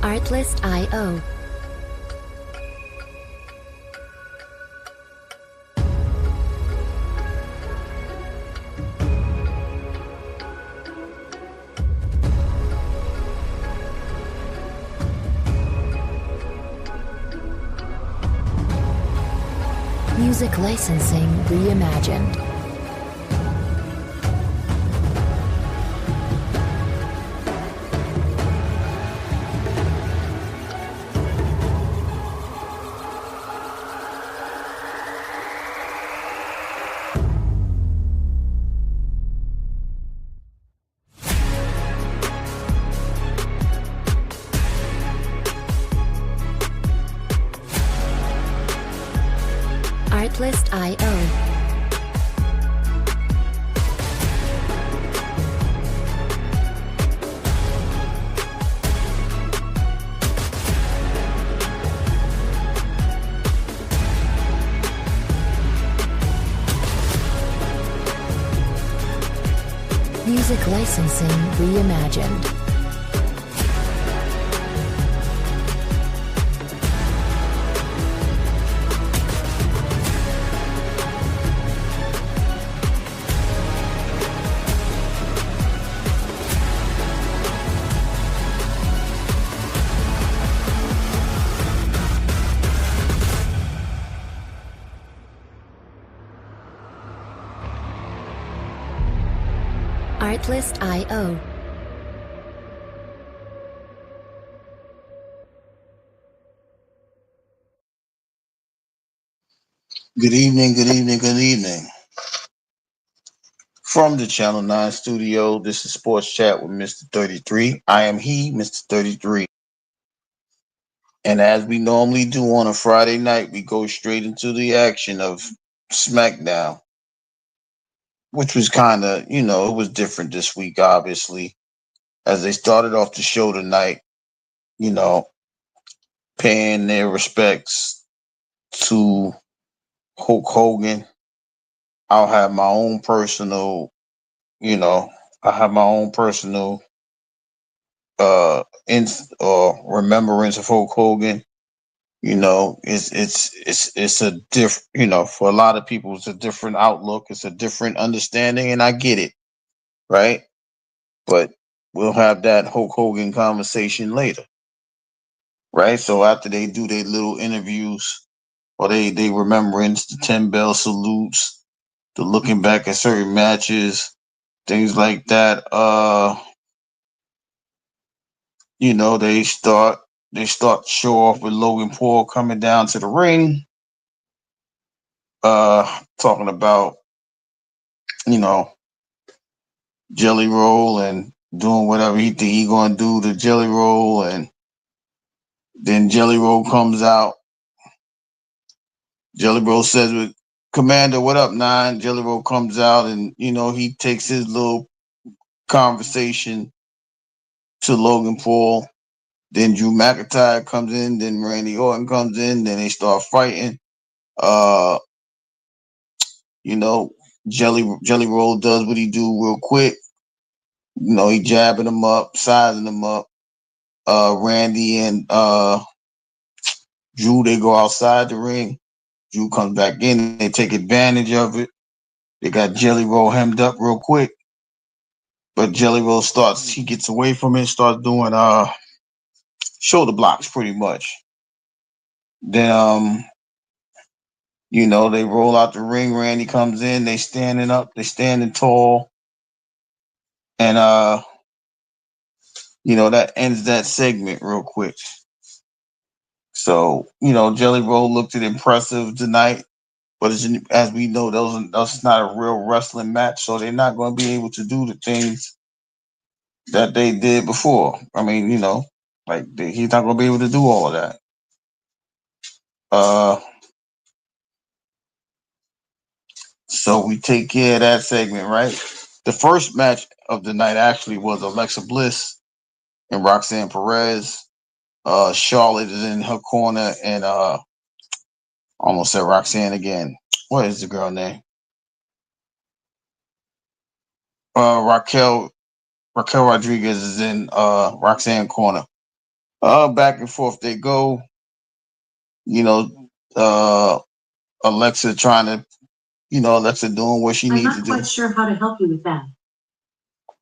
Artlist.io. Music licensing reimagined. Artlist.io. Music licensing reimagined. Artlist.io. Good evening, good evening, good evening. From the Channel 9 studio, this is Sports Chat with Mr. 33. I am he, Mr. 33. And as we normally do on a Friday night, we go straight into the action of SmackDown, which was kind of, it was different this week, obviously, as they started off the show tonight, you know, paying their respects to Hulk Hogan. I'll have my own personal, you know, I have my own personal in remembrance of Hulk Hogan. It's a different, for a lot of people it's a different outlook, it's a different understanding, and I get it, right? But we'll have that Hulk Hogan conversation later, right? So after they do their little interviews or they remembrance, the 10 bell salutes, the looking back at certain matches, things like that, they start to show off with Logan Paul coming down to the ring, talking about, you know, Jelly Roll and doing whatever he think he gonna do to Jelly Roll, and then Jelly Roll comes out. Jelly Roll says with Commander, what up, Nine? Jelly Roll comes out and he takes his little conversation to Logan Paul. Then Drew McIntyre comes in, then Randy Orton comes in, then they start fighting. Uh, you know, Jelly Roll does what he do real quick. He jabbing them up, sizing them up. Randy and Drew, they go outside the ring. Drew comes back in. They take advantage of it. They got Jelly Roll hemmed up real quick. But Jelly Roll he gets away from it, starts doing shoulder blocks pretty much. Then they roll out the ring. Randy comes in, they standing up, they standing tall. And that ends that segment real quick. So, Jelly Roll looked at impressive tonight. But as we know, that's not a real wrestling match, so they're not going to be able to do the things that they did before. I mean, he's not going to be able to do all of that. So we take care of that segment, right? The first match of the night actually was Alexa Bliss and Roxanne Perez. Charlotte is in her corner, and almost said Roxanne again. What is the girl name? Raquel Rodriguez is in Roxanne corner. Back and forth they go. You know, uh, Alexa trying to, Alexa doing what she I'm needs to not do. quite sure how to help you with that.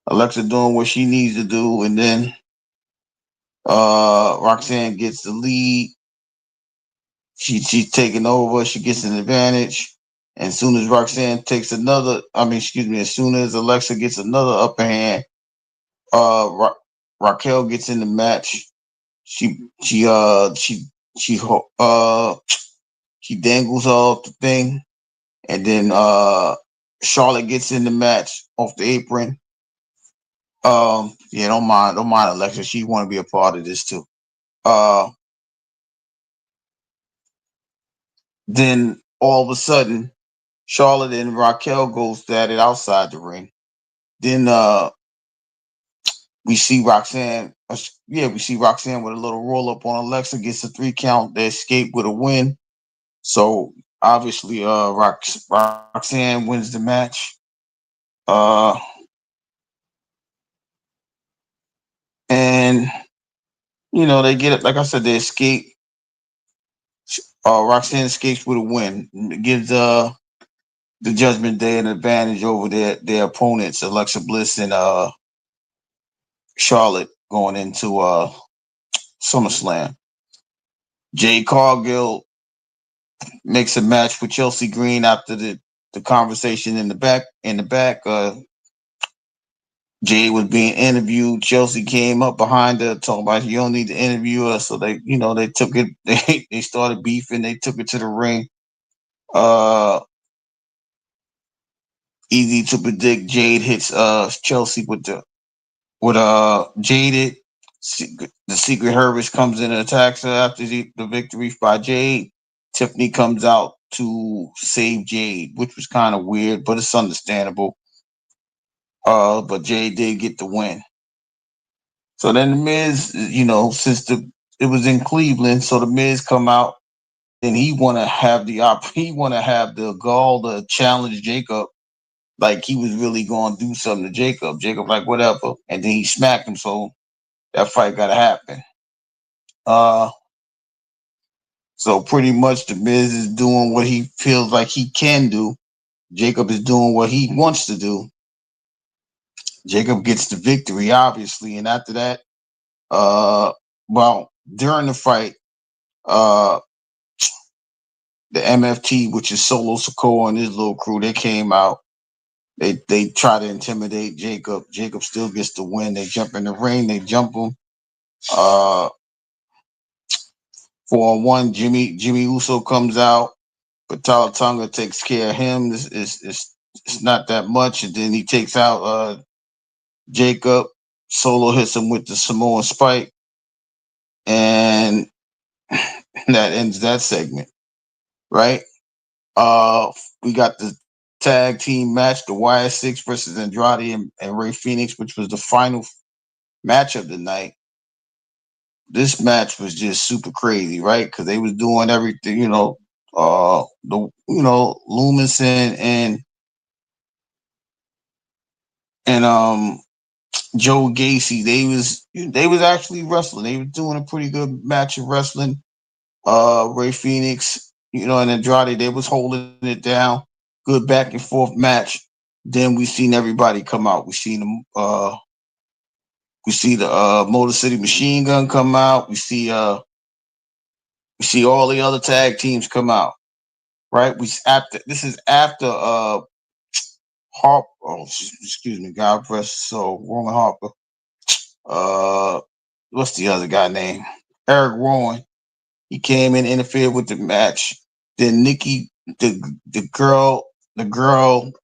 Alexa doing what she needs to do, and then Roxanne gets the lead. She's taking over. She gets an advantage. And as soon as Roxanne takes another, as soon as Alexa gets another upper hand, Raquel gets in the match. She she uh she she uh she dangles off the thing, and then Charlotte gets in the match off the apron. Yeah, don't mind Alexa. She want to be a part of this too. Uh, then all of a sudden, Charlotte and Raquel goes at it outside the ring. Then we see Roxanne. We see Roxanne with a little roll up on Alexa, gets a 3 count. They escape with a win. So obviously, Roxanne wins the match. Uh, and they get it. Like I said, they escape. Roxanne escapes with a win. It gives the Judgment Day an advantage over their opponents, Alexa Bliss and Charlotte, going into SummerSlam. Jade Cargill makes a match with Chelsea Green after the conversation in the back. Jade was being interviewed. Chelsea came up behind her, talking about you don't need to interview her. So they took it. They started beefing. They took it to the ring. Easy to predict. Jade hits Chelsea with Jaded. The Secret Herbalist comes in and attacks her after the victory by Jade. Tiffany comes out to save Jade, which was kind of weird, but it's understandable. But Jade did get the win. So then the Miz, since it was in Cleveland, so the Miz come out and he want to have the gall to challenge Jacob, like he was really going to do something to Jacob. Jacob like whatever, and then he smacked him. So that fight got to happen. Uh, so pretty much the Miz is doing what he feels like he can do. Jacob is doing what he wants to do. Jacob gets the victory, obviously, and after that, during the fight, uh, the MFT, which is Solo Sikoa and his little crew, they came out. They try to intimidate Jacob. Jacob still gets the win. They jump in the ring. They jump him. 4-on-1. Jimmy Uso comes out, but Tonga takes care of him. It's not that much, and then he takes out Jacob. Solo hits him with the Samoan Spike, and that ends that segment. Right? We got the tag team match, the YS6 versus Andrade and Ray Phoenix, which was the final match of the night. This match was just super crazy, right? Because they was doing everything, Loomis and Joe Gacy, they was actually wrestling. They were doing a pretty good match of wrestling. Ray Phoenix, and Andrade, they was holding it down. Good back and forth match. Then we seen everybody come out. We see the Motor City Machine Gun come out. We see all the other tag teams come out. Right? This is after Harper. Oh, excuse me, God bless. So Roman Harper. What's the other guy name? Eric Rowan. He came and interfered with the match. Then Nikki, the girl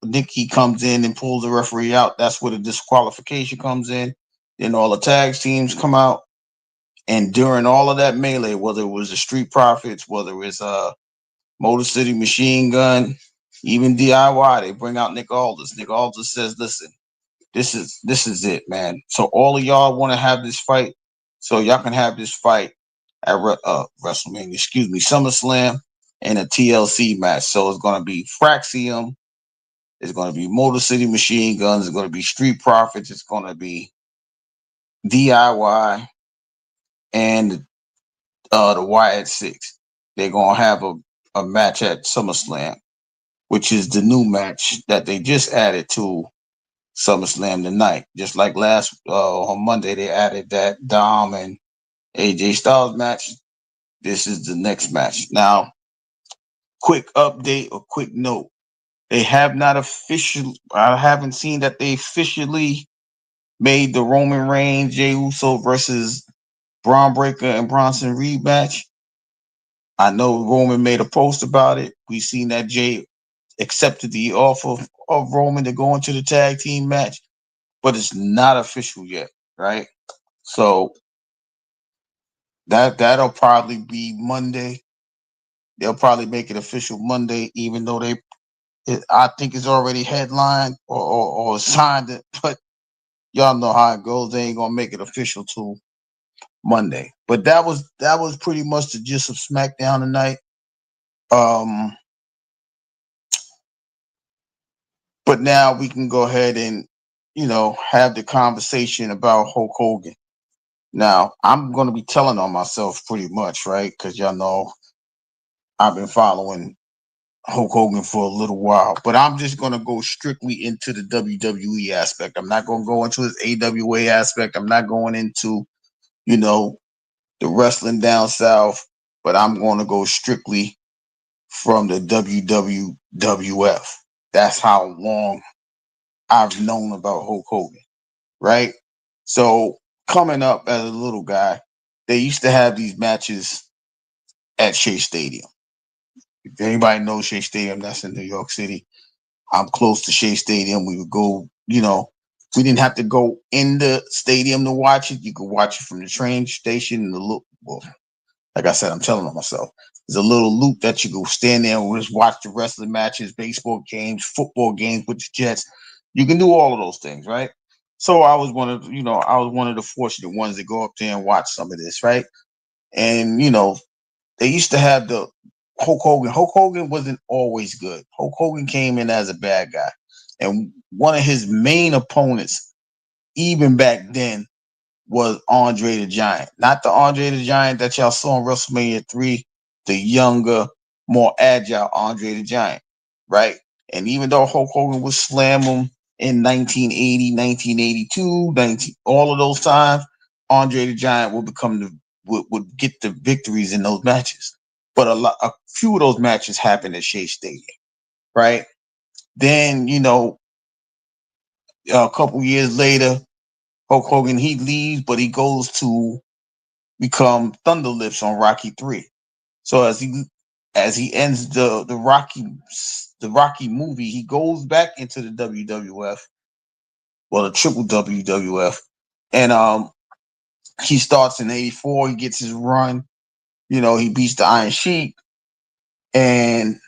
Nikki comes in and pulls the referee out. That's where the disqualification comes in. Then all the tag teams come out. And during all of that melee, whether it was the Street Profits, whether it's Motor City Machine Gun, even DIY, they bring out Nick Aldis. Nick Aldis says, "Listen, this is it, man. So all of y'all want to have this fight, so y'all can have this fight at WrestleMania, SummerSlam, and a TLC match. So it's gonna be Fraxium, it's gonna be Motor City Machine Guns, it's gonna be Street Profits, it's gonna be DIY, and the Wyatt Six. They're gonna have a match at SummerSlam, which is the new match that they just added to SummerSlam tonight. Just like last on Monday, they added that Dom and AJ Styles match. This is the next match. Now, quick update or quick note. They have not officially, I haven't seen that they officially made the Roman Reigns, Jey Uso versus Braun Breaker and Bronson Reed match. I know Roman made a post about it. We seen that Jey accepted the offer of Roman to go into the tag team match, but it's not official yet, right? So that'll probably be Monday. They'll probably make it official Monday, even though I think it's already headlined or signed it. But y'all know how it goes. They ain't gonna make it official till Monday. But that was pretty much the gist of SmackDown tonight. But now we can go ahead and have the conversation about Hulk Hogan. Now I'm gonna be telling on myself pretty much, right? Because y'all know I've been following Hulk Hogan for a little while, but I'm just going to go strictly into the WWE aspect. I'm not going to go into his AWA aspect. I'm not going into, the wrestling down south, but I'm going to go strictly from the WWF. That's how long I've known about Hulk Hogan, right? So coming up as a little guy, they used to have these matches at Shea Stadium. If anybody knows Shea Stadium, that's in New York City. I'm close to Shea Stadium. We would go, we didn't have to go in the stadium to watch it. You could watch it from the train station and like I said, I'm telling on myself. There's a little loop that you go stand there and just watch the wrestling matches, baseball games, football games with the Jets. You can do all of those things, right? So I was one of the fortunate ones to go up there and watch some of this, right? And they used to have the Hulk Hogan. Hulk Hogan wasn't always good. Hulk Hogan came in as a bad guy. And one of his main opponents, even back then, was Andre the Giant. Not the Andre the Giant that y'all saw in WrestleMania 3, the younger, more agile Andre the Giant, right? And even though Hulk Hogan would slam him in 1980, 1982, all of those times, Andre the Giant would get the victories in those matches. But a few of those matches happened at Shea Stadium, right? Then, a couple years later, Hulk Hogan, he leaves, but he goes to become Thunder Lips on Rocky 3. So as he ends the Rocky movie, he goes back into the WWF, well, the triple WWF, and he starts in '84. He gets his run. He beats the Iron Sheik, and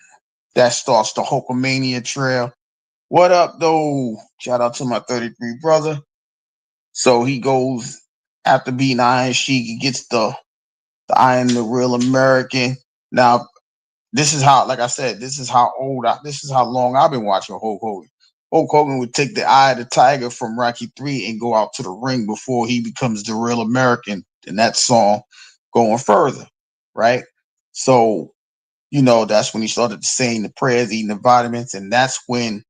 that starts the Hulkamania trail. What up, though? Shout out to my 33 brother. So he goes after beating Iron Sheik. He gets the Iron, the Real American. Now, this is how, like I said, this is how long I've been watching Hulk Hogan. Hulk Hogan would take the Eye of the Tiger from Rocky 3 and go out to the ring before he becomes the Real American in that song going further, right? So, that's when he started saying the prayers, eating the vitamins, and that's when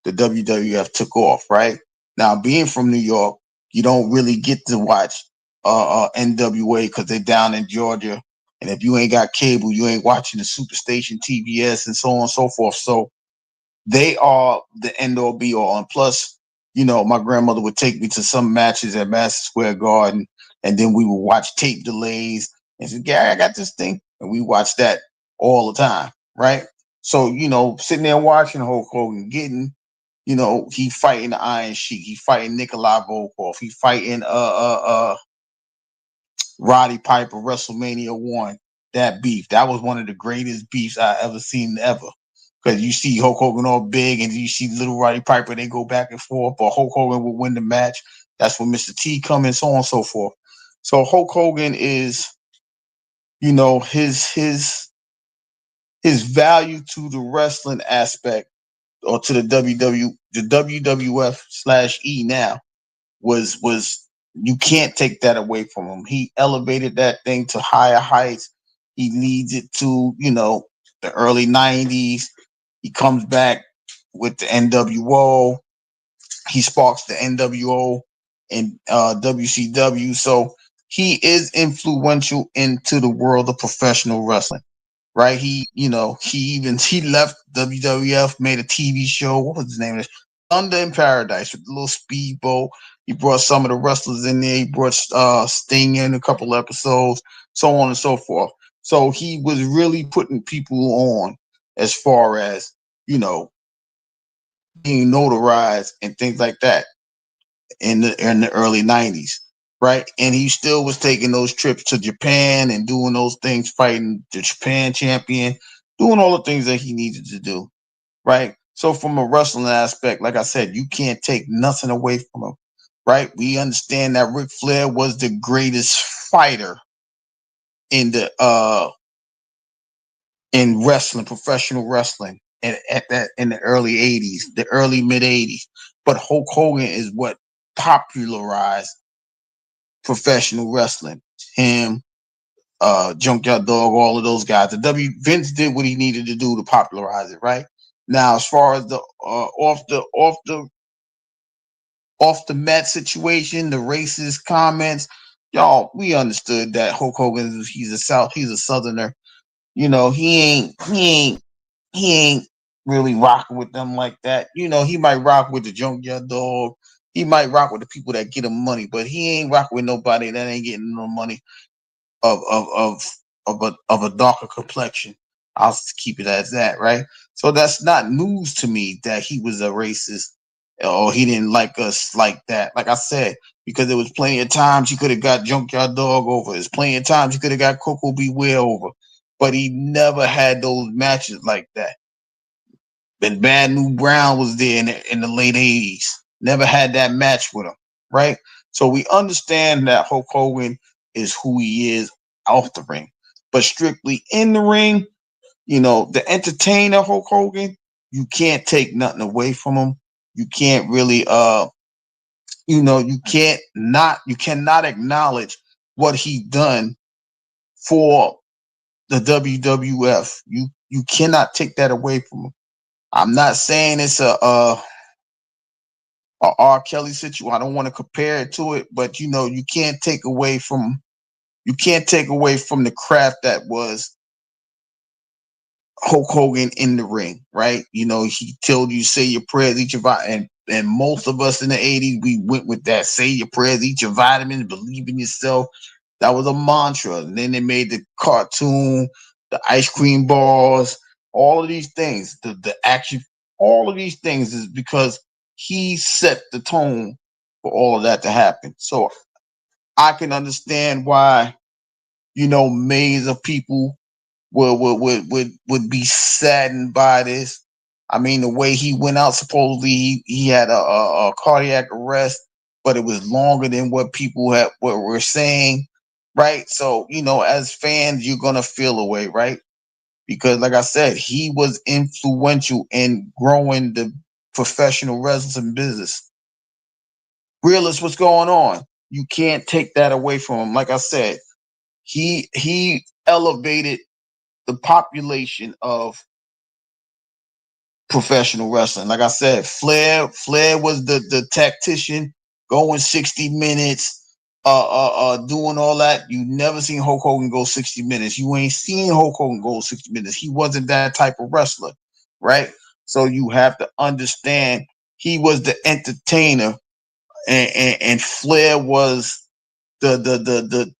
the WWF took off, right? Now, being from New York, you don't really get to watch NWA because they're down in Georgia. And if you ain't got cable, you ain't watching the Superstation, TBS, and so on and so forth. So they are the end all be all. And plus, my grandmother would take me to some matches at Madison Square Garden, and then we would watch tape delays and say, Gary, I got this thing. And we watch that all the time, right? So, sitting there watching Hulk Hogan, getting, he fighting the Iron Sheik, he fighting Nikolai Volkov, he fighting Roddy Piper, WrestleMania 1, that beef. That was one of the greatest beefs I ever seen ever. Because you see Hulk Hogan all big and you see little Roddy Piper, they go back and forth, but Hulk Hogan will win the match. That's when Mr. T comes and so on and so forth. So Hulk Hogan is, his value to the wrestling aspect or to the WWF /E now was You can't take that away from him. He elevated that thing to higher heights. He leads it to, the early 90s. He comes back with the NWO. He sparks the NWO and WCW. So he is influential into the world of professional wrestling, right? He left WWF, made a TV show. What was his name? Thunder in Paradise with the little speedboat. He brought some of the wrestlers in there. He brought Sting in a couple episodes, so on and so forth. So he was really putting people on as far as, being notarized and things like that in the early 90s, right? And he still was taking those trips to Japan and doing those things, fighting the Japan champion, doing all the things that he needed to do, right? So from a wrestling aspect, like I said, you can't take nothing away from him, right? We understand that Ric Flair was the greatest fighter in the in wrestling, professional wrestling, and at that in the early 80s, the early mid 80s. But Hulk Hogan is what popularized professional wrestling. Him, Junkyard Dog, all of those guys. Vince did what he needed to do to popularize it, right? Now, as far as the off the mat situation, the racist comments, y'all, we understood that Hulk Hogan he's a southerner. He ain't really rocking with them like that. He might rock with the Junkyard Dog. He might rock with the people that get him money, but he ain't rocking with nobody that ain't getting no money of a darker complexion. I'll keep it as that, right? So that's not news to me that he was a racist or he didn't like us like that. Like I said, because there was plenty of times he could have got Junkyard Dog over. There's plenty of times he could have got Coco Beware over, but he never had those matches like that. And Bad New Brown was there in the late 80s. Never had that match with him, right? So we understand that Hulk Hogan is who he is off the ring. But strictly in the ring, the entertainer Hulk Hogan, you can't take nothing away from him. You can't really you cannot acknowledge what he done for the WWF. You cannot take that away from him. I'm not saying it's a R. Kelly situation. I don't want to compare it to it, but you can't take away from the craft that was Hulk Hogan in the ring, right? He told you say your prayers, eat your vitamins, and most of us in the 80s, we went with that. Say your prayers, eat your vitamins, believe in yourself. That was a mantra. And then they made the cartoon, the ice cream bars, all of these things, the action, all of these things is because he set the tone for all of that to happen. So I can understand why, millions of people would be saddened by this. I mean, the way he went out, supposedly he had a cardiac arrest, but it was longer than what people were saying, right? So as fans, you're gonna feel a way, right? Because, like I said, he was influential in growing the professional wrestling business. Realist, what's going on? You can't take that away from him. Like I said, he elevated the population of professional wrestling. Like I said, Flair was the tactician going 60 minutes, doing all that. You never seen Hulk Hogan go 60 minutes. You ain't seen Hulk Hogan go 60 minutes. He wasn't that type of wrestler, right? So you have to understand he was the entertainer, and Flair was the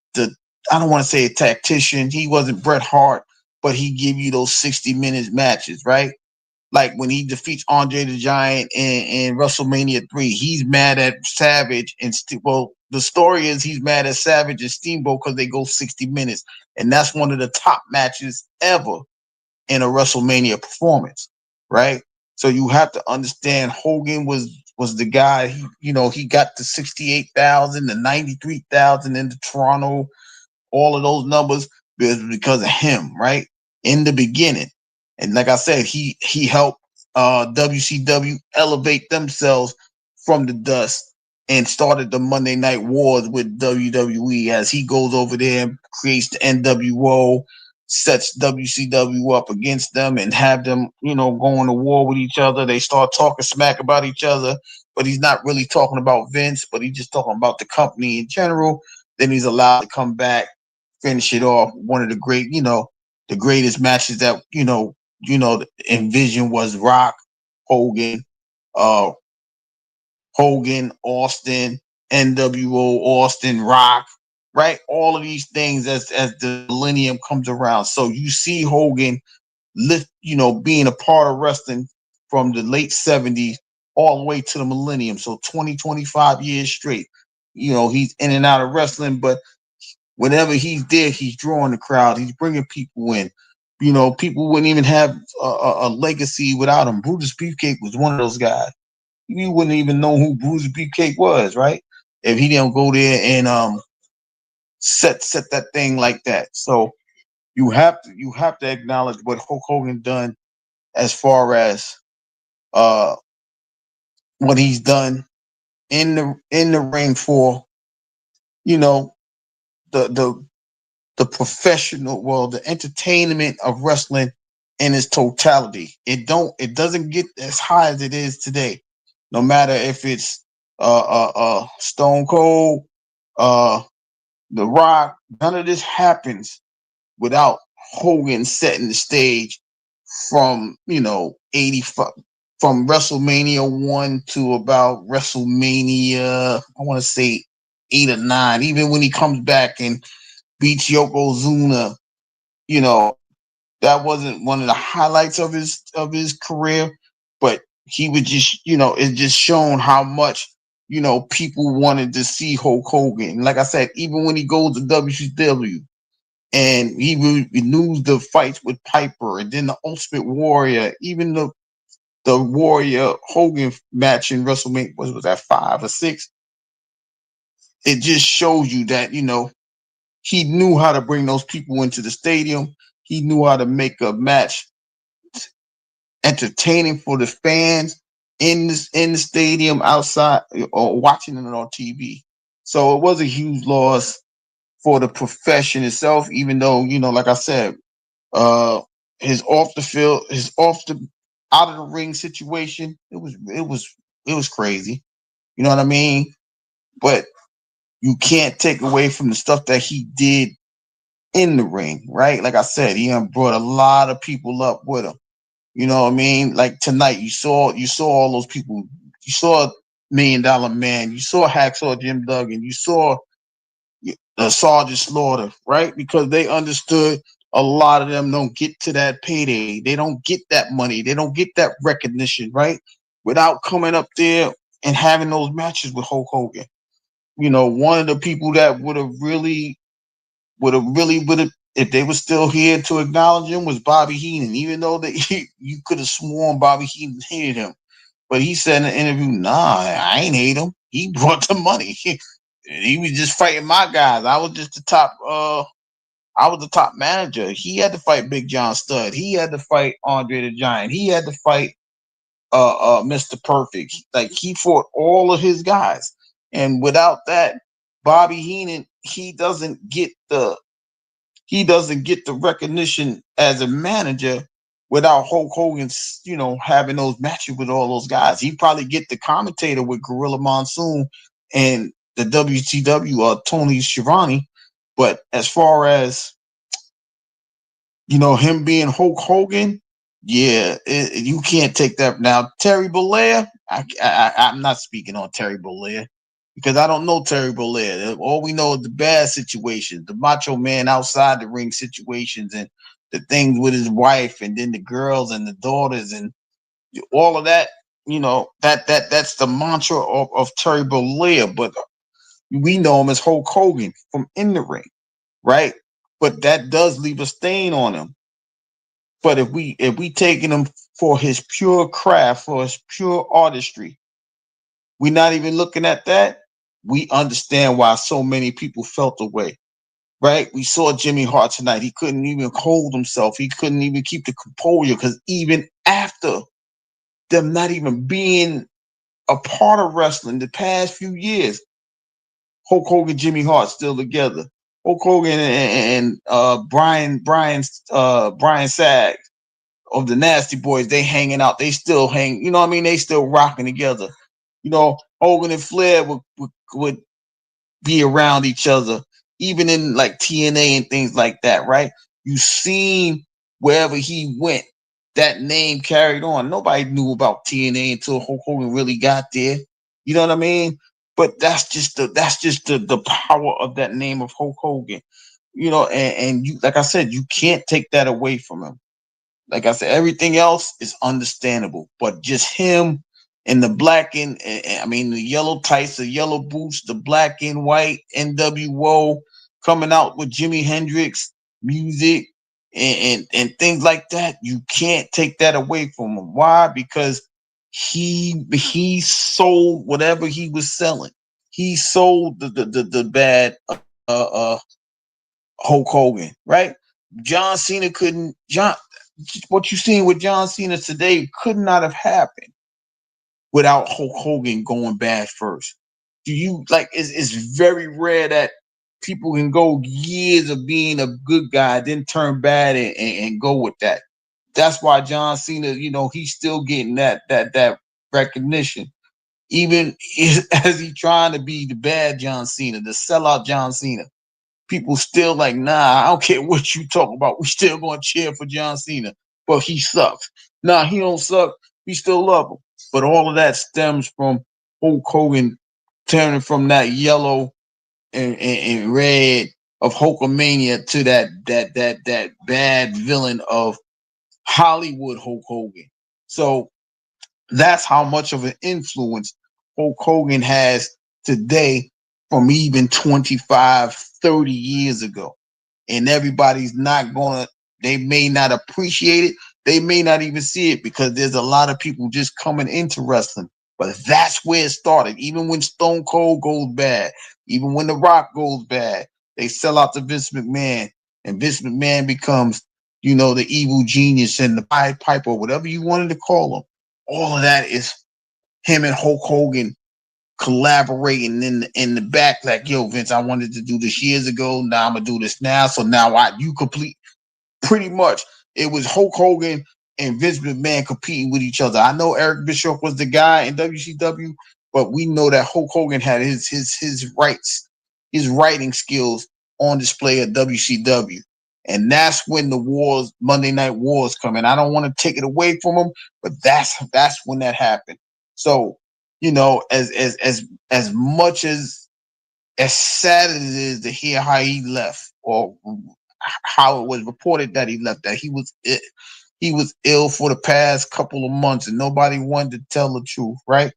I don't want to say a tactician. He wasn't Bret Hart, but he give you those 60 minutes matches, right? Like when he defeats Andre the Giant in WrestleMania 3, he's mad at Savage and the story is he's mad at Savage and Steamboat because they go 60 minutes, and that's one of the top matches ever in a WrestleMania performance, right? So you have to understand Hogan was the guy. He got the 68,000, the 93,000 into Toronto, all of those numbers because of him, right? In the beginning. And like I said, he helped WCW elevate themselves from the dust and started the Monday Night Wars with WWE as he goes over there and creates the NWO, sets WCW up against them and have them, going to war with each other. They start talking smack about each other, but he's not really talking about Vince, but he's just talking about the company in general. Then he's allowed to come back, finish it off. One of the the greatest matches that, envision was Rock, Hogan, uh, Austin, NWO, Austin, Rock, right? All of these things as the millennium comes around. So you see Hogan lift, being a part of wrestling from the late 70s all the way to the millennium. So 20, 25 years straight. He's in and out of wrestling, but whenever he's there, he's drawing the crowd. He's bringing people in. People wouldn't even have a legacy without him. Brutus Beefcake was one of those guys. You wouldn't even know who Brutus Beefcake was, right? If he didn't go there and set that thing like that. So you have to acknowledge what Hulk Hogan done as far as what he's done in the ring for the the professional world, the entertainment of wrestling in its totality. It doesn't get as high as it is today. No matter if it's Stone Cold, The Rock, none of this happens without Hogan setting the stage from 85 from WrestleMania 1 to about WrestleMania, I want to say 8 or 9, even when he comes back and beats Yokozuna, that wasn't one of the highlights of his career, but he would just, it just shown how much, people wanted to see Hulk Hogan. Like I said, even when he goes to WCW and he renews the fights with Piper and then the Ultimate Warrior, even the Warrior Hogan match in WrestleMania, was that 5 or 6? It just shows you that, he knew how to bring those people into the stadium. He knew how to make a match entertaining for the fans in the stadium, outside, or watching it on TV. So it was a huge loss for the profession itself, even though, like I said, his off the field, his off the out of the ring situation, it was crazy. You know what I mean? But you can't take away from the stuff that he did in the ring, right? Like I said, he brought a lot of people up with him. You know what I mean? Like tonight, you saw all those people. You saw $1 Million Man. You saw Hacksaw Jim Duggan. You saw Sergeant Slaughter, right? Because they understood a lot of them don't get to that payday. They don't get that money. They don't get that recognition, right? Without coming up there and having those matches with Hulk Hogan. One of the people that would have if they were still here to acknowledge him was Bobby Heenan, even though you could have sworn Bobby Heenan hated him. But he said in the interview, nah, I ain't hate him. He brought the money. He was just fighting my guys. I was just the top I was the top manager. He had to fight Big John Studd. He had to fight Andre the Giant. He had to fight Mr. Perfect. Like, he fought all of his guys. And without that, Bobby Heenan, he doesn't get the recognition as a manager without Hulk Hogan, having those matches with all those guys. He probably get the commentator with Gorilla Monsoon and the WCW, Tony Schiavone. But as far as, him being Hulk Hogan, yeah, you can't take that. Now, Terry Bollea, I'm not speaking on Terry Bollea because I don't know Terry Bollea. All we know is the bad situations, the Macho Man outside the ring situations, and the things with his wife, and then the girls and the daughters, and all of that. That's the mantra of Terry Bollea. But we know him as Hulk Hogan from in the ring, right? But that does leave a stain on him. But if we taking him for his pure craft, for his pure artistry, we're not even looking at that. We understand why so many people felt the way, right? We saw Jimmy Hart tonight. He couldn't even hold himself. He couldn't even keep the composure, because even after them not even being a part of wrestling the past few years. Hulk Hogan, Jimmy Hart still together. Hulk Hogan and Brian Sags of the Nasty Boys, they hanging out. They still hang. You know what I mean? They still rocking together. You know, Hogan and Flair would be around each other, even in like TNA and things like that, right? You seen wherever he went, that name carried on. Nobody knew about TNA until Hulk Hogan really got there. You know what I mean? But that's just the power of that name of Hulk Hogan. You know, and you, like I said, you can't take that away from him. Like I said, everything else is understandable, but just him and the black and I mean the yellow tights, the yellow boots, the black and white NWO coming out with Jimi Hendrix music and things like that. You can't take that away from him. Why? Because he sold whatever he was selling. He sold the bad Hulk Hogan, right? John Cena couldn't John what you seen with John Cena today could not have happened without Hulk Hogan going bad first. Do you like it's very rare that people can go years of being a good guy, then turn bad and go with that. That's why John Cena, you know, he's still getting that recognition. Even as he trying to be the bad John Cena, the sellout John Cena, people still like, nah, I don't care what you talk about. We still gonna cheer for John Cena, but he sucks. Nah, he don't suck. We still love him. But all of that stems from Hulk Hogan turning from that yellow and red of Hulkamania to that bad villain of Hollywood Hulk Hogan. So that's how much of an influence Hulk Hogan has today from even 25, 30 years ago. And everybody's not gonna, they may not appreciate it. They may not even see it because there's a lot of people just coming into wrestling. But that's where it started. Even when Stone Cold goes bad, even when The Rock goes bad, they sell out to Vince McMahon. And Vince McMahon becomes, you know, the evil genius and the Pied Piper, whatever you wanted to call him. All of that is him and Hulk Hogan collaborating in the back, like, yo, Vince, I wanted to do this years ago. Now I'm gonna do this now. So now you complete pretty much it was Hulk Hogan and Vince McMahon competing with each other. I know Eric Bischoff was the guy in WCW, but we know that Hulk Hogan had his rights, his writing skills on display at WCW. And that's when the wars, Monday Night Wars, come in. I don't want to take it away from him, but that's when that happened. So, you know, as much as sad as it is to hear how he left, or how it was reported that he left, that he was ill for the past couple of months and nobody wanted to tell the truth, right?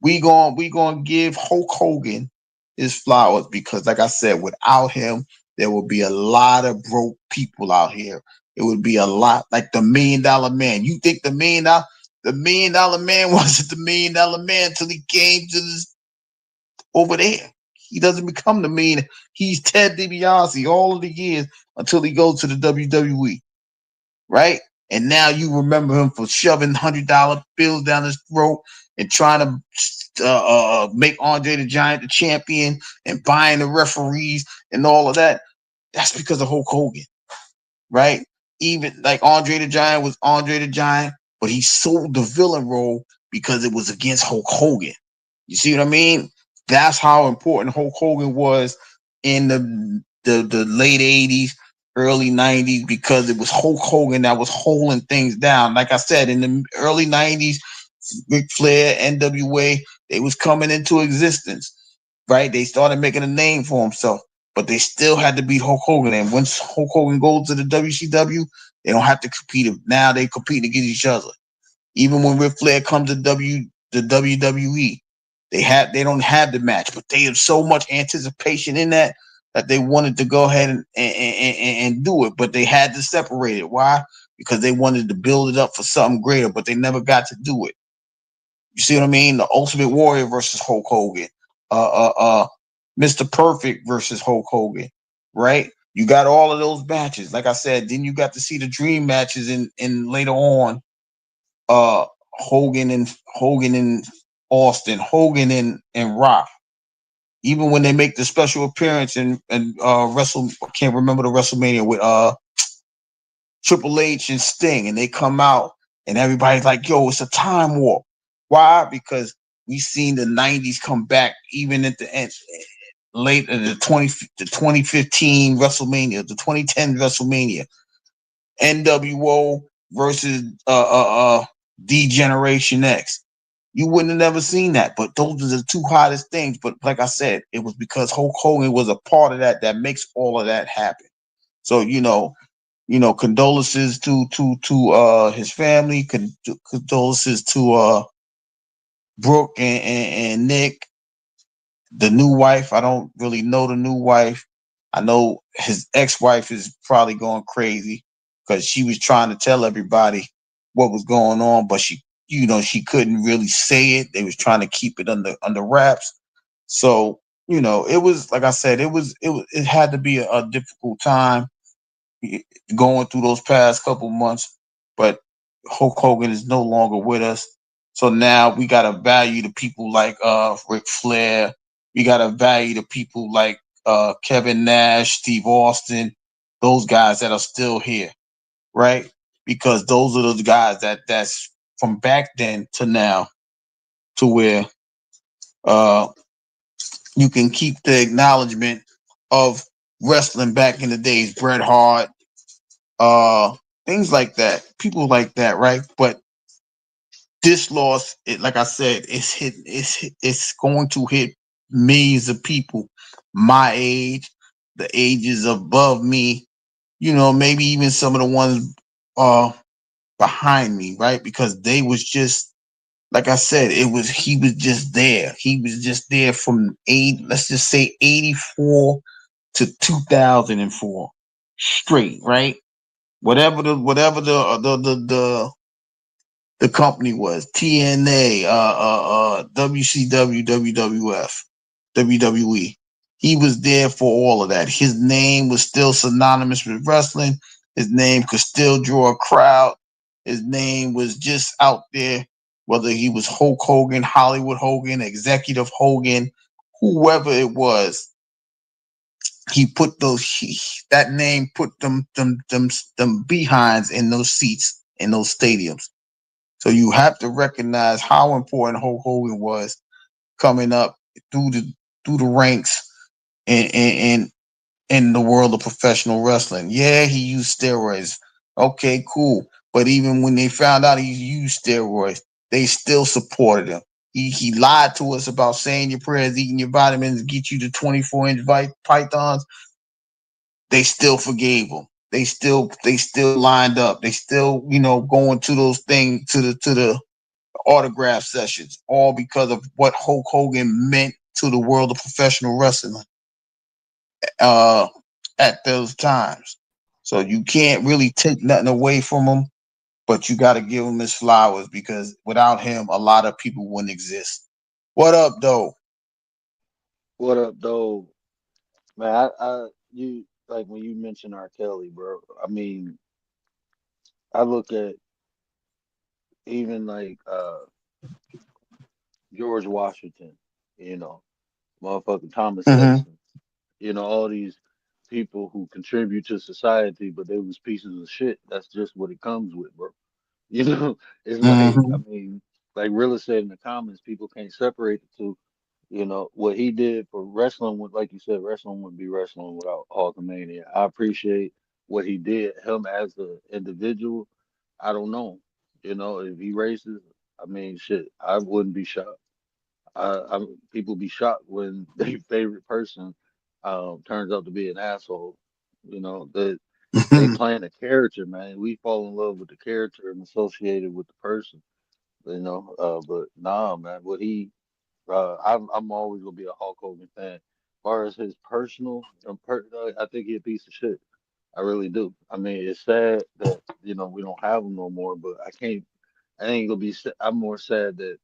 We gonna give Hulk Hogan his flowers because, like I said, without him, there would be a lot of broke people out here. It would be a lot like the $1 Million Man. You think the $1 Million Man wasn't the $1 Million Man until he came to this over there. He doesn't become the main. He's Ted DiBiase all of the years until he goes to the WWE, right? And now you remember him for shoving $100 bills down his throat and trying to make Andre the Giant the champion and buying the referees and all of that. That's because of Hulk Hogan, right? Even like Andre the Giant was Andre the Giant, but he sold the villain role because it was against Hulk Hogan. You see what I mean? That's how important Hulk Hogan was in the late 80s, early 90s, because it was Hulk Hogan that was holding things down. Like I said, in the early 90s, Ric Flair, NWA, they was coming into existence, right? They started making a name for himself, but they still had to beat Hulk Hogan. And once Hulk Hogan goes to the WCW, they don't have to compete. Now they compete against each other. Even when Ric Flair comes to the WWE, they don't have the match, but they have so much anticipation in that they wanted to go ahead and do it, but they had to separate it. Why? Because they wanted to build it up for something greater, but they never got to do it. You see what I mean? The Ultimate Warrior versus Hulk Hogan, Mr. Perfect versus Hulk Hogan, right? You got all of those matches. Like I said, then you got to see the dream matches in later on. Hogan and Austin, Hogan, and Rock. Even when they make the special appearance and Wrestle, I can't remember the WrestleMania with Triple H and Sting, and they come out and everybody's like, "Yo, it's a time warp." Why? Because we seen the '90s come back, even at the end, late in the 2015 WrestleMania, the 2010 WrestleMania, NWO versus D Generation X. You wouldn't have never seen that, but those are the two hottest things. But like I said, it was because Hulk Hogan was a part of that that makes all of that happen. So condolences to his family, condolences to Brooke and Nick, the new wife. I don't really know the new wife. I know his ex-wife is probably going crazy because she was trying to tell everybody what was going on, but she couldn't really say it. They was trying to keep it under wraps. So, it was like I said, it had to be a difficult time going through those past couple months, but Hulk Hogan is no longer with us. So now we gotta value the people like Ric Flair. We gotta value the people like Kevin Nash, Steve Austin, those guys that are still here, right? Because those are those guys that's from back then to now to where uh you can keep the acknowledgement of wrestling back in the days, Bret Hart, uh things like that, people like that, right? But this loss, like I said, it's going to hit millions of people my age, the ages above me, maybe even some of the ones uh behind me, right? Because they was just, like I said, he was just there. He was just there from let's just say 84 to 2004 straight, right? Whatever the company was, TNA, WCW, WWF, WWE. He was there for all of that. His name was still synonymous with wrestling. His name could still draw a crowd. His name was just out there, whether he was Hulk Hogan, Hollywood Hogan, Executive Hogan, whoever it was. He put that name put them behinds in those seats in those stadiums. So you have to recognize how important Hulk Hogan was coming up through the ranks in in the world of professional wrestling. Yeah, he used steroids. Okay, cool. But even when they found out he used steroids, they still supported him. He lied to us about saying your prayers, eating your vitamins, get you the 24-inch pythons. They still forgave him. They still lined up. They still, going to those things to the autograph sessions, all because of what Hulk Hogan meant to the world of professional wrestling uh, at those times. So you can't really take nothing away from him, but you got to give him his flowers because without him, a lot of people wouldn't exist. What up, though? What up, though? Man, you like when you mentioned R. Kelly, bro. I mean, I look at even like George Washington, you know, motherfucking Thomas Mm-hmm. Edison, all these people who contribute to society, but they was pieces of shit. That's just what it comes with, bro. You know, it's like, I Mm-hmm. mean, like Rilla said in the comments, people can't separate the two. What he did for wrestling would, like you said, wrestling wouldn't be wrestling without Hulkamania. I appreciate what he did. Him as an individual, I don't know. If he races, I mean, shit, I wouldn't be shocked. People be shocked when their favorite person turns out to be an asshole. That they playing a character, man. We fall in love with the character and associated with the person. But nah, man, I'm always gonna be a Hulk Hogan fan. As far as his personal, I think he's a piece of shit. I really do. I mean, it's sad that we don't have him no more. But I can't. I ain't gonna be. I'm more sad that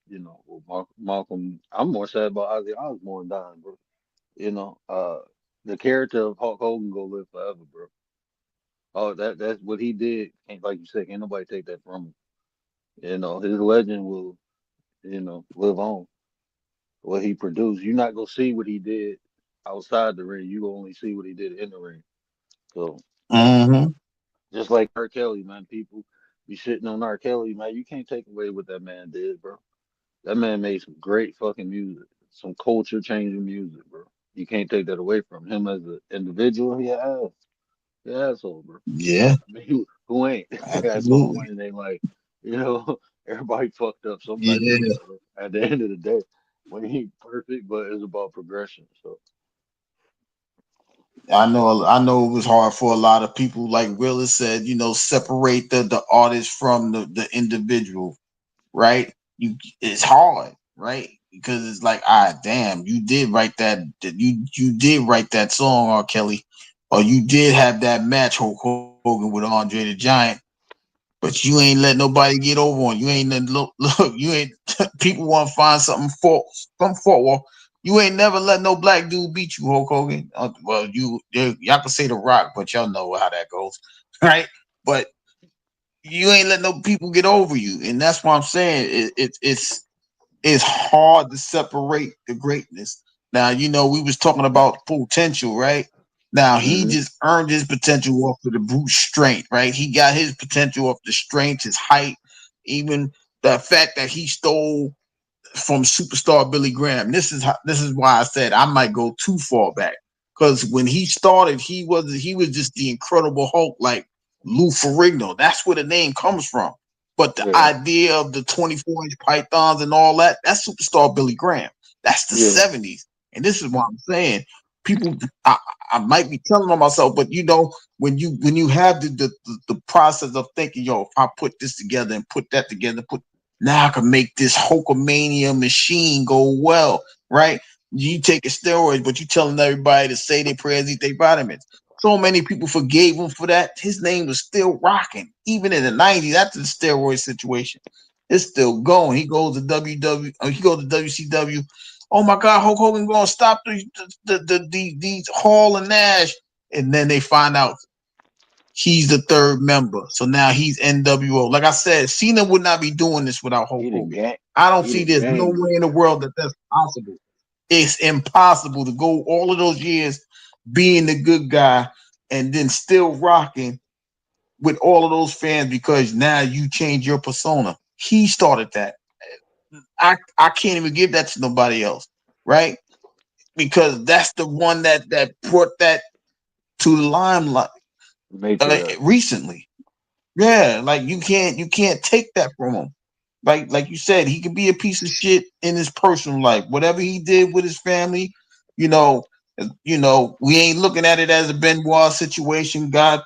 Malcolm. I'm more sad about Ozzy Osbourne dying, bro. The character of Hulk Hogan gonna live forever, bro. Oh, that's what he did. Can't, like you said, can't nobody take that from him. His legend will live on. what he produced. You're not gonna see what he did outside the ring. You only see what he did in the ring. So Mm-hmm. just like R. Kelly, man, people be shitting on R. Kelly, man. You can't take away what that man did, bro. That man made some great fucking music, some culture changing music, bro. You can't take that away from him as an individual. He an asshole, bro. Yeah, I mean, who ain't? At some absolutely. point, they like, you know, everybody fucked up some type of way, Yeah, bro. At the end of the day, when he perfect, but it's about progression. So I know. I know it was hard for a lot of people, like Willis said. Separate the artist from the individual, right? It's hard, right? Because it's like, damn, you did write you did write that song, R. Kelly, or you did have that match, Hulk Hogan with Andre the Giant, but you ain't let nobody get over on you. Ain't look, you ain't. People want to find some fault. Well, you ain't never let no black dude beat you, Hulk Hogan. Well, y'all can say The Rock, but y'all know how that goes, right? But you ain't let no people get over you, and that's why I'm saying it's hard to separate the greatness. Now, we was talking about potential, right? Now he hmm just earned his potential off of the brute strength, right? He got his potential off the strength, his height, even the fact that he stole from superstar Billy Graham. This is why I said I might go too far back. Because when he started, he was just the Incredible Hulk, like Lou Ferrigno. That's where the name comes from. But the yeah, idea of the 24-inch pythons and all that, that's superstar Billy Graham. That's the yeah, 70s. And this is what I'm saying. People, I might be telling on myself, but when you have the process of thinking, yo, if I put this together and put that together, now I can make this Hulkamania machine go well, right? You taking steroids, but you telling everybody to say their prayers, eat their vitamins. So many people forgave him for that. His name was still rocking, even in the 90s after the steroid situation. It's still going. He goes to he goes to WCW. Oh my God, Hulk Hogan gonna stop these Hall and Nash, and then they find out he's the third member. So now he's NWO. Like I said, Cena would not be doing this without Hulk he the Hogan. gang, I don't he the see there's no gang way in the booster. world that's possible. It's impossible to go all of those years being the good guy and then still rocking with all of those fans because now you change your persona. He started that. I can't even give that to nobody else, right? Because that's the one that brought that to the limelight Matriarch. recently. Yeah, like you can't take that from him. Like you said, he could be a piece of shit in his personal life. Whatever he did with his family, you know, we ain't looking at it as a Benoit situation. God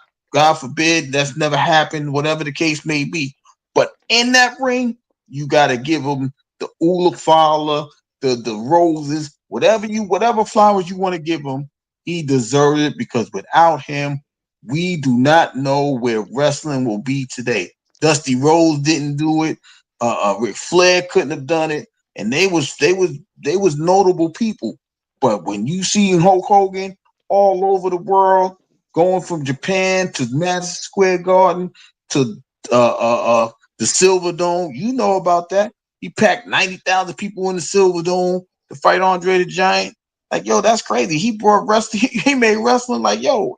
forbid that's never happened. Whatever the case may be, but in that ring, you got to give him the Ulafala, the roses, whatever flowers you want to give him. He deserves it because without him, we do not know where wrestling will be today. Dusty Rhodes didn't do it. Ric Flair couldn't have done it, and they was notable people. But when you see Hulk Hogan all over the world, going from Japan to Madison Square Garden to the Silver Dome, you know about that. He packed 90,000 people in the Silver Dome to fight Andre the Giant. Like, yo, that's crazy. He brought wrestling. He made wrestling like, yo,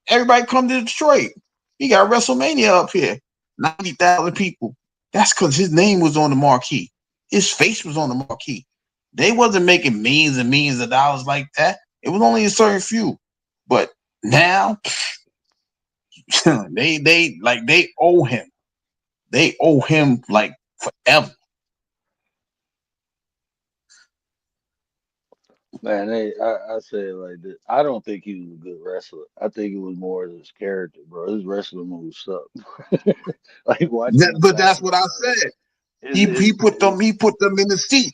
everybody come to Detroit. He got WrestleMania up here. 90,000 people. That's because his name was on the marquee. His face was on the marquee. They wasn't making millions and millions of dollars like that. It was only a certain few. But now they owe him. They owe him like forever. Man, I say it like this. I don't think he was a good wrestler. I think it was more of his character, bro. His wrestling moves suck. Like watching him But back that's in what the I day. said. Is He put them in the seat.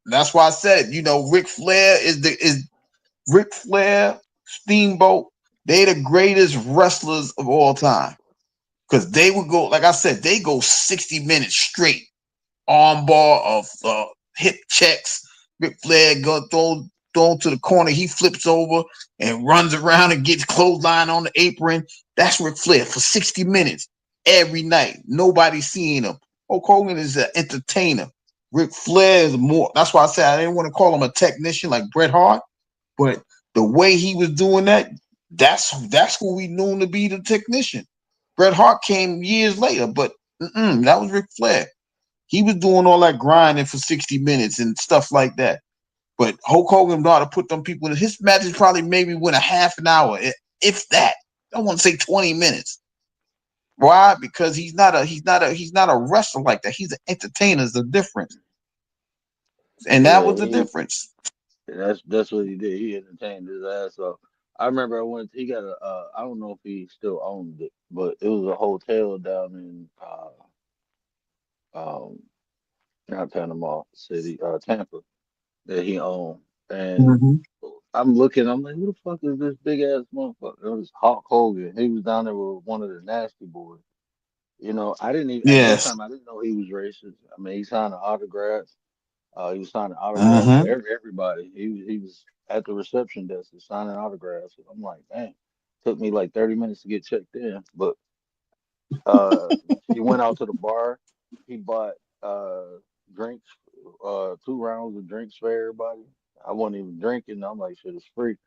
That's why I said, Ric Flair is Ric Flair, Steamboat, they the greatest wrestlers of all time. Because they would go, like I said, they go 60 minutes straight. Armbar of hip checks. Ric Flair go thrown to the corner. He flips over and runs around and gets clothesline on the apron. That's Ric Flair for 60 minutes every night. Nobody seeing him. Hulk Hogan is an entertainer. Ric Flair is more. That's why I said I didn't want to call him a technician like Bret Hart, but the way he was doing that, that's who we knew him to be, the technician. Bret Hart came years later, but that was Ric Flair. He was doing all that grinding for 60 minutes and stuff like that. But Hulk Hogan knew how to put them people in. His matches probably maybe went a half an hour, if that. I don't want to say 20 minutes. Why? Because he's not a wrestler like that. He's an entertainer. Is the difference, and that Yeah, was the difference. that's what he did. He entertained his ass off. I remember I went. He got a. I don't know if he still owns it, but it was a hotel down in um not Panama City, Tampa, that he owned. And Mhm. I'm looking. I'm like, who the fuck is this big ass motherfucker? It was Hulk Hogan. He was down there with one of the Nasty Boys. I didn't even at that Yes. time. I didn't know he was racist. I mean, he signed autographs. He was signing autographs for Mm-hmm. everybody. He was at the reception desk signing autographs. I'm like, man, took me like 30 minutes to get checked in. But uh, he went out to the bar. He bought drinks, 2 rounds of drinks for everybody. I wasn't even drinking. I'm like, shit, it's free.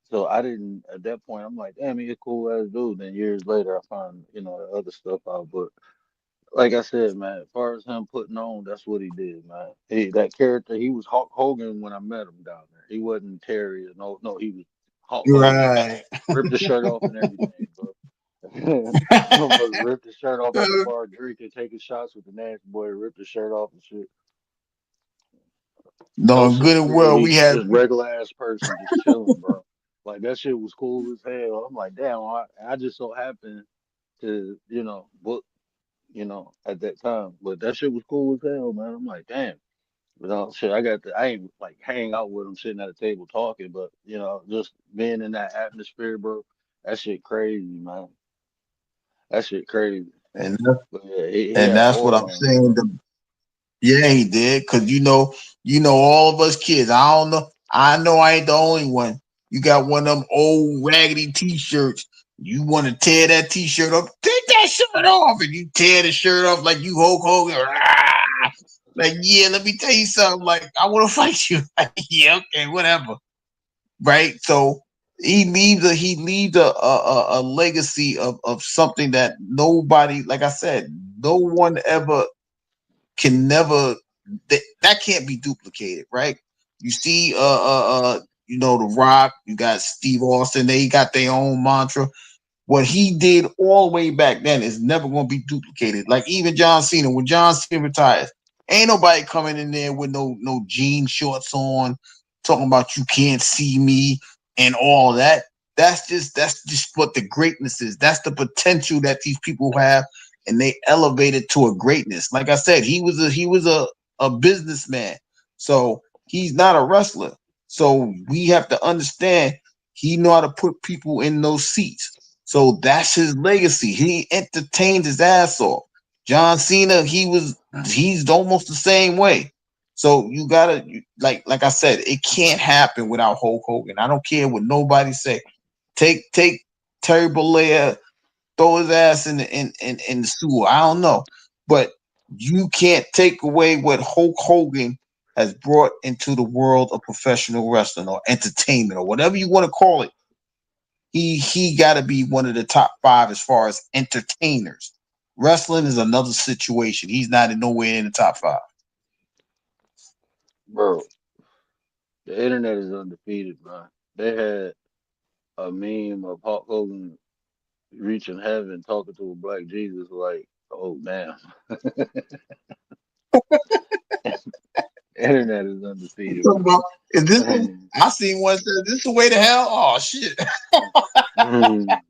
So I didn't at that point. I'm like, damn, he a cool ass dude. Then years later, I found the other stuff out. But like I said, man, as far as him putting on, that's what he did, man. That character, he was Hulk Hogan when I met him down there. He wasn't Terry. No, no, he was Hulk Hogan. Right. Ripped the shirt off and everything, bro. Motherfucker ripped his shirt off at the bar, drinking, taking shots with the nasty boy, ripped his shirt off and shit. No No, good and well. security, We had just regular ass person, just chilling, bro. Like that shit was cool as hell. I'm like, damn, I just so happened to, book, at that time. But that shit was cool as hell, man. I'm like, damn. Shit, I ain't like hang out with him sitting at a table talking, but just being in that atmosphere, bro, that shit crazy, man. That shit crazy. and But yeah, he and had an that's what aura I'm on him, saying. bro. Yeah, he did. Cause all of us kids. I don't know. I know I ain't the only one. You got one of them old raggedy t-shirts. You want to tear that t-shirt off? Take that shirt off, and you tear the shirt off like you Hulk Hogan. Rah! Like, yeah, let me tell you something. Like, I want to fight you. Like, yeah, okay, whatever. Right? So he leaves a legacy of something that nobody, like I said, no one ever can never that can't be duplicated, right? You see, The Rock, you got Steve Austin, they got their own mantra. What he did all the way back then is never going to be duplicated. Like even John Cena, when John Cena retires, ain't nobody coming in there with no jean shorts on, talking about you can't see me and all that. That's just what the greatness is. That's the potential that these people have, and they elevated to a greatness. Like I said, he was a businessman, so he's not a wrestler. So we have to understand he know how to put people in those seats. So that's his legacy. He entertained his ass off. John Cena, he's almost the same way. So you gotta like I said, it can't happen without Hulk Hogan. I don't care what nobody say. Take Terry Bollea, throw his ass in the sewer. I don't know, but you can't take away what Hulk Hogan has brought into the world of professional wrestling or entertainment or whatever you want to call it. He got to be one of the top 5 as far as entertainers. Wrestling is another situation. He's not in nowhere in the top 5. Bro, the internet is undefeated, man. They had a meme of Hulk Hogan reaching heaven talking to a black Jesus, like, oh damn. Internet is undefeated, Talking about, is this the, bro. I seen one say, "This the way to hell?" Oh shit! Mhm.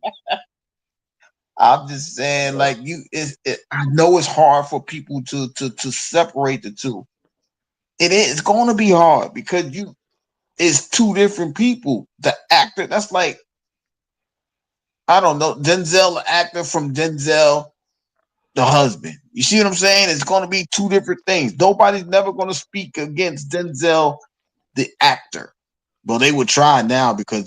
I'm just saying, Bro, like I know it's hard for people to separate the two. It is. It's going to be hard because it's two different people. The actor, that's like I don't know, Denzel, the actor from Denzel, the husband. You see what I'm saying? It's going to be two different things. Nobody's never going to speak against Denzel, the actor. Well, they would try now because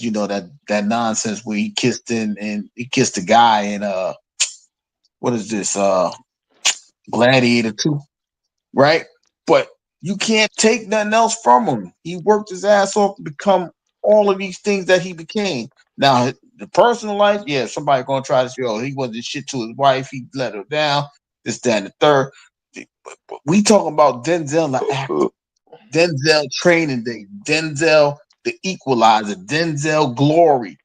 that nonsense where he kissed and he kissed a guy in what is this Gladiator 2, right? But You can't take nothing else from him. He worked his ass off to become all of these things that he became. Now, the personal life, yeah, somebody gonna try to say, oh, he wasn't shit to his wife, he let her down, this, that, and the third. But we talking about Denzel, the actor, Denzel Training Day, Denzel the Equalizer, Denzel Glory.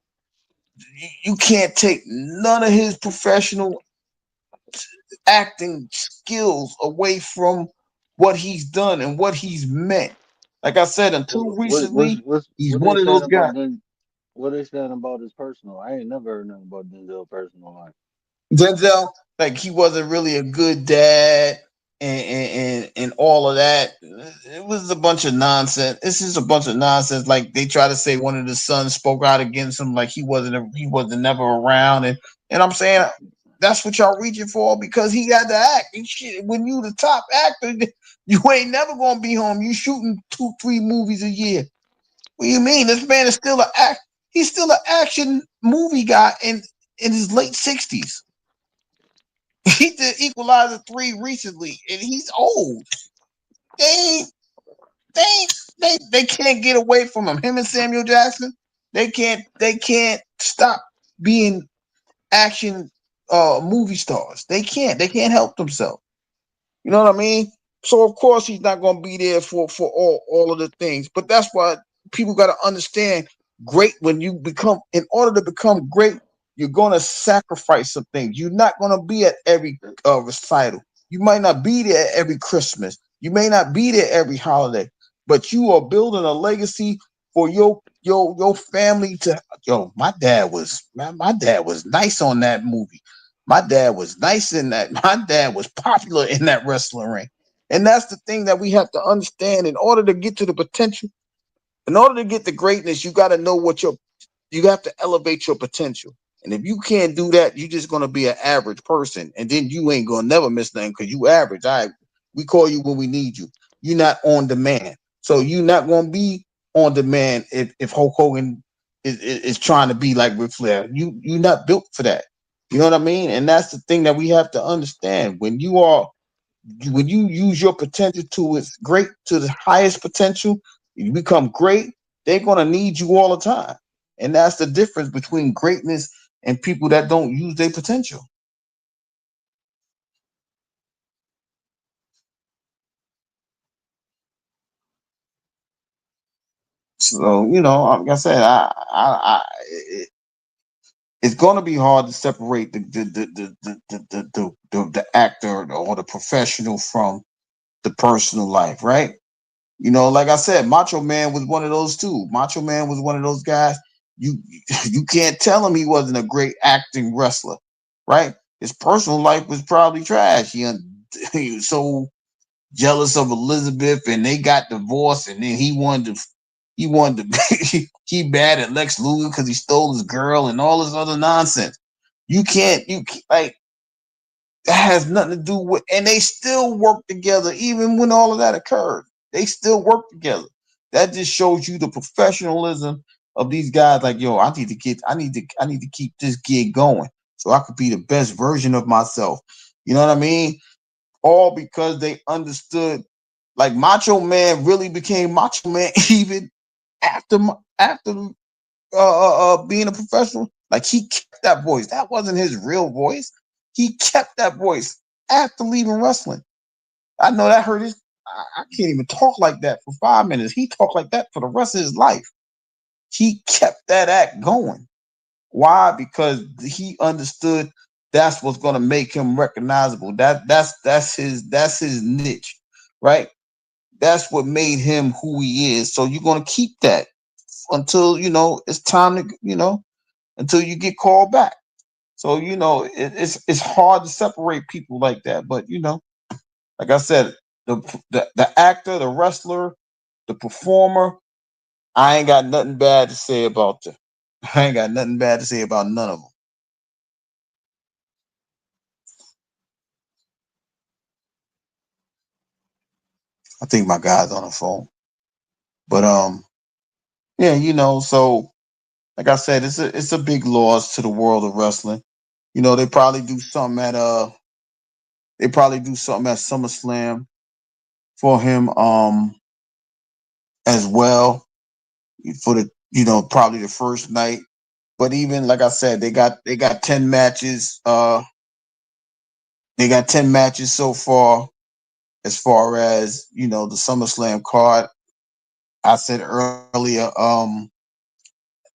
You can't take none of his professional acting skills away from what he's done and what he's meant. Like I said, until recently, he's What they one of saying those about guys. Den what they saying about his personal? I ain't never heard nothing about Denzel personal life. Denzel, like he wasn't really a good dad and all of that. It was a bunch of nonsense. This is a bunch of nonsense. Like they try to say one of the sons spoke out against him, like he wasn't never around, and I'm saying that's what y'all reaching for because he got to act. And shit, when you the top actor, you ain't never gonna be home. You shooting 2, 3 movies a year. What do you mean? This man is still an act. He's still an action movie guy in his late 60s. He did Equalizer 3 recently, and he's old. They ain't, they can't get away from him. Him and Samuel Jackson, they can't stop being action movie stars. They can't help themselves. You know what I mean? So of course he's not going to be there for all of the things. But that's why people got to understand. Great when you become, in order to become great, you're going to sacrifice some things. You're not going to be at every recital. You might not be there every Christmas. You may not be there every holiday. But you are building a legacy for your family to. Yo, my dad was nice on that movie. My dad was nice in that. My dad was popular in that wrestling ring. And that's the thing that we have to understand in order to get to the potential, in order to get the greatness, you got to know you have to elevate your potential. And if you can't do that, you're just gonna be an average person, and then you ain't gonna never miss nothing because you average. All right, we call you when we need you. You're not on demand, so you're not gonna be on demand if Hulk Hogan is trying to be like Ric Flair. You're not built for that. You know what I mean? And that's the thing that we have to understand. When you use your potential to its great to the highest potential, you become great. They're gonna need you all the time, and that's the difference between greatness and people that don't use their potential. So like I said, it's gonna be hard to separate the actor or the professional from the personal life, right? Like I said, Macho Man was one of those too. Macho Man was one of those guys. You you can't tell him he wasn't a great acting wrestler, right? His personal life was probably trash. He was so jealous of Elizabeth, and they got divorced, and then he wanted to he bad at Lex Luger because he stole his girl and all this other nonsense. Like that has nothing to do with, and they still work together even when all of that occurred. They still work together. That just shows you the professionalism of these guys. Like, yo, I need to keep this gig going so I could be the best version of myself. You know what I mean? All because they understood. Like Macho Man really became Macho Man even after after being a professional. Like he kept that voice. That wasn't his real voice. He kept that voice after leaving wrestling. I know that hurt his. I can't even talk like that for 5 minutes. He talked like that for the rest of his life. He kept that act going. Why? Because he understood that's what's going to make him recognizable. That's his niche, right? That's what made him who he is. So you're going to keep that until it's time to until you get called back. So it's hard to separate people like that. But like I said, the actor, the wrestler, the performer, I ain't got nothing bad to say about them. I ain't got nothing bad to say about none of them. I think my guy's on the phone. But yeah, so like I said, it's a big loss to the world of wrestling. They probably do something at SummerSlam. for him as well for the probably the first night. But even like I said, they got 10 matches. They got 10 matches so far as the SummerSlam card. I said earlier,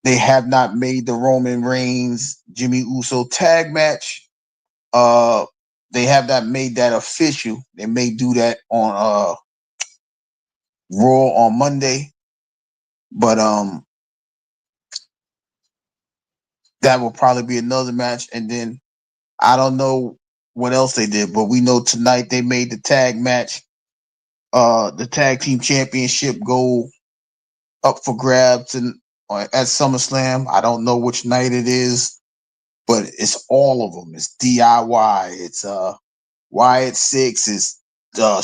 they have not made the Roman Reigns Jimmy Uso tag match. Uh, they have not made that official. They may do that on Raw on Monday, but that will probably be another match. And then I don't know what else they did, but we know tonight they made the tag match, the tag team championship go up for grabs and at SummerSlam. I don't know which night it is, but it's all of them. It's DIY. It's Wyatt Six. It's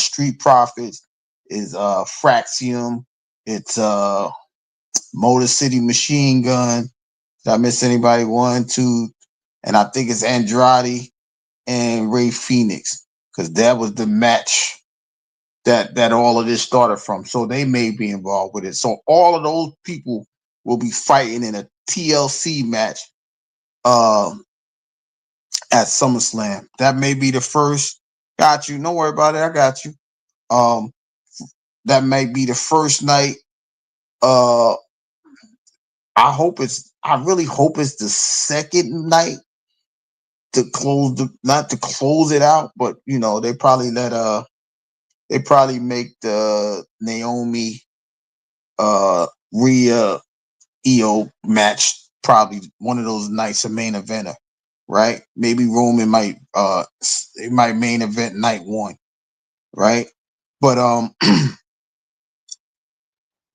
Street Profits. Is Fraxium. It's Motor City Machine Gun. Did I miss anybody? One, two, and I think it's Andrade and Ray Phoenix, because that was the match that all of this started from. So they may be involved with it. So all of those people will be fighting in a TLC match at SummerSlam. That may be the first. Got you. Don't worry about it. I got you. Um, that may be the first night. Uh, I really hope it's the second night to close not to close it out, but they probably make the Naomi Rhea Io match probably one of those nights a main eventer, right? Maybe Roman might they might main event night one, right? But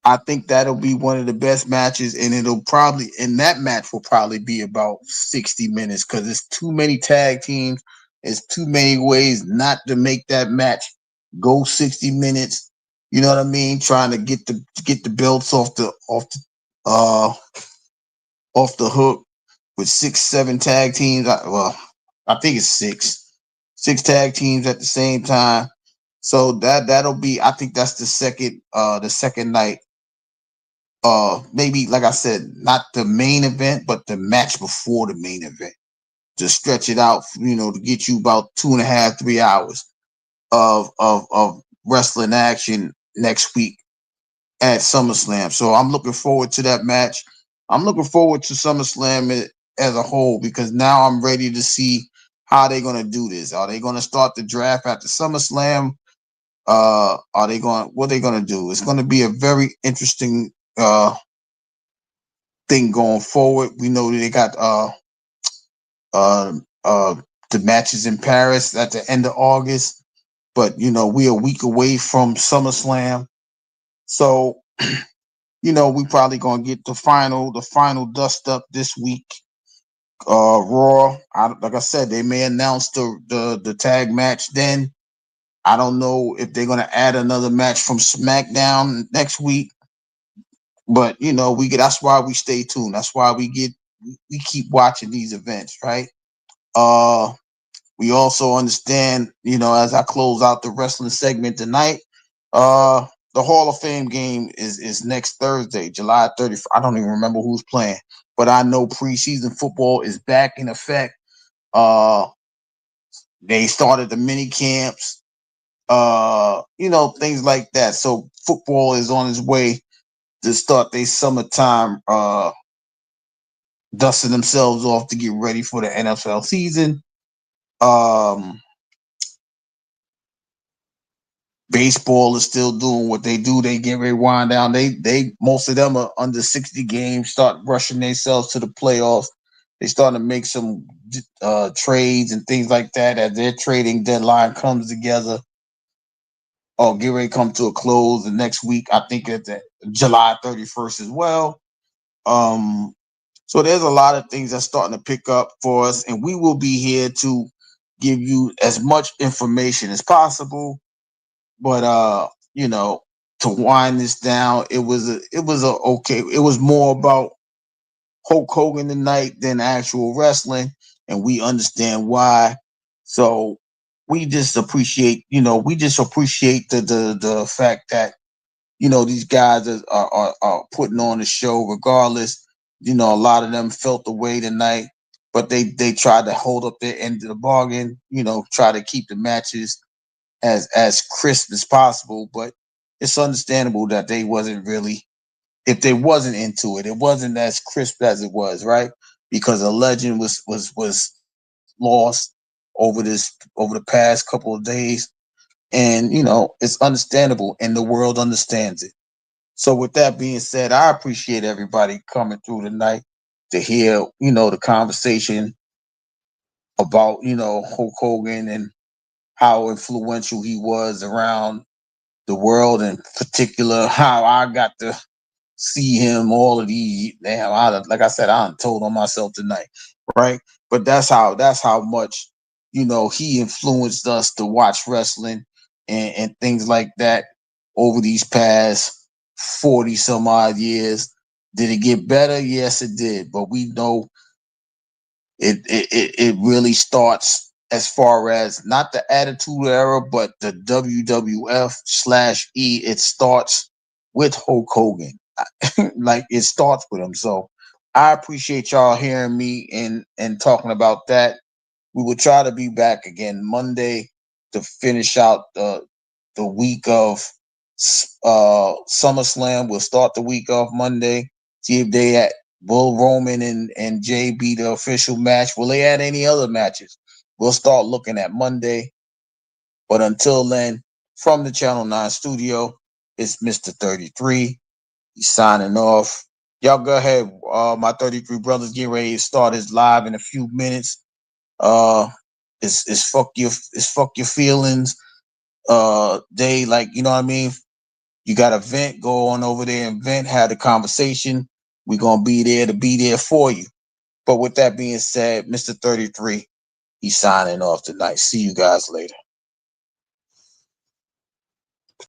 I think that'll be one of the best matches, and that match will probably be about 60 minutes because it's too many tag teams. It's too many ways not to make that match go 60 minutes. You know what I mean? Trying to get the belts uh off the hook with 6, 7 tag teams. I think it's six tag teams at the same time. So that'll be. I think that's the second night. Maybe like I said, not the main event, but the match before the main event to stretch it out. To get you about 2.5, 3 hours of wrestling action next week at SummerSlam. So I'm looking forward to that match. I'm looking forward to SummerSlam as a whole because now I'm ready to see how they're going to do this. Are they going to start the draft after SummerSlam? Are they going? What are they going to do? It's going to be a very interesting thing going forward. We know that they got uh, uh, the matches in Paris at the end of August, but we're a week away from SummerSlam, so we probably gonna get the final dust up this week. Raw, like I said, they may announce the tag match then. I don't know if they're gonna add another match from SmackDown next week, but that's why we stay tuned. That's why we keep watching these events, right? We also understand, as I close out the wrestling segment tonight, the Hall of Fame game is next Thursday, July 30th. I don't even remember who's playing, but I know preseason football is back in effect. They started the mini camps, things like that. So football is on its way to start their summertime, dusting themselves off to get ready for the NFL season. Baseball is still doing what they do. They get ready to wind down. They most of them are under 60 games, start rushing themselves to the playoffs. They start to make some trades and things like that as their trading deadline comes together or get ready to come to a close the next week. I think at the July 31st as well. So there's a lot of things that's starting to pick up for us, and we will be here to give you as much information as possible. But to wind this down, it was okay. It was more about Hulk Hogan tonight than actual wrestling, and we understand why. So we just appreciate, the fact that, these guys are putting on the show regardless. A lot of them felt the way tonight, but they tried to hold up their end of the bargain, try to keep the matches as crisp as possible. But it's understandable that they wasn't really, if they wasn't into it, it wasn't as crisp as it was, right? Because a legend was lost over the past couple of days. And it's understandable and the world understands it. So with that being said, I appreciate everybody coming through tonight to hear, the conversation about, Hulk Hogan and how influential he was around the world, in particular how I got to see him all of these. Damn, like I said, I told on myself tonight, right? But that's how much he influenced us to watch wrestling and things like that over these past 40 some odd years. Did it get better? Yes, it did. But we know it really starts as far as not the Attitude Era, but the WWF/E. It starts with Hulk Hogan. Like it starts with him. So I appreciate y'all hearing me and talking about that. We will try to be back again Monday to finish out the week of SummerSlam. We'll start the week off Monday. See if they will Roman and Jay be the official match. Will they add any other matches? We'll start looking at Monday. But until then, from the Channel 9 studio, it's Mr. 33. He's signing off. Y'all go ahead. My 33 brothers getting ready to start his live in a few minutes. It's fuck your feelings. Day, like, you know what I mean? You got to vent, go on over there and vent, have the conversation. We're gonna be there to be there for you. But with that being said, Mr. 33, he's signing off tonight. See you guys later.